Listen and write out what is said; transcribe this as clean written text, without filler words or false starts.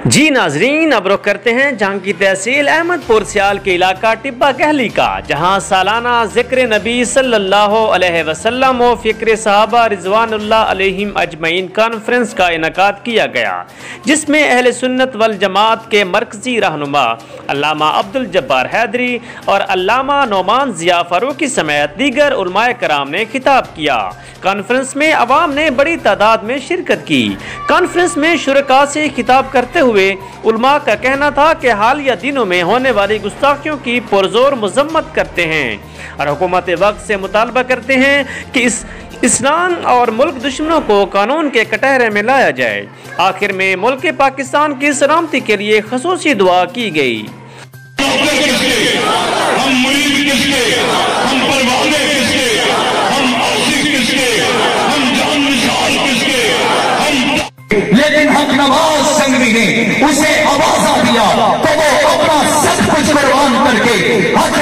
جی ناظرین، اب رخ کرتے ہیں جہاں کی تحصیل احمد پور سیال کے علاقہ ٹبہ کہلی کا، جہاں سالانہ ذکر نبی صلی اللہ علیہ وسلم و فکر صحابہ رضوان اللہ علیہم اجمعین کانفرنس کا انعقاد کیا گیا، جس میں اہل سنت والجماعت کے مرکزی رہنما علامہ عبدالجبار حیدری اور علامہ نعمان ضیاء فاروقی سمیت دیگر علماء کرام نے خطاب کیا۔ کانفرنس میں عوام نے بڑی تعداد میں شرکت کی۔ کانفرنس میں شرکاء سے خطاب کرتے ہوئے علماء کا کہنا تھا کہ حالیہ دنوں میں ہونے والی گستاخیوں کی پرزور مذمت کرتے ہیں اور حکومت وقت سے مطالبہ کرتے ہیں کہ اسلام اور ملک دشمنوں کو قانون کے کٹہرے میں لایا جائے۔ آخر میں ملک پاکستان کی سلامتی کے لیے خصوصی دعا کی گئی۔ لیکن حق نواز سنگری نے اسے آوازہ دیا تو وہ اپنا سب کچھ قربان کر کے حق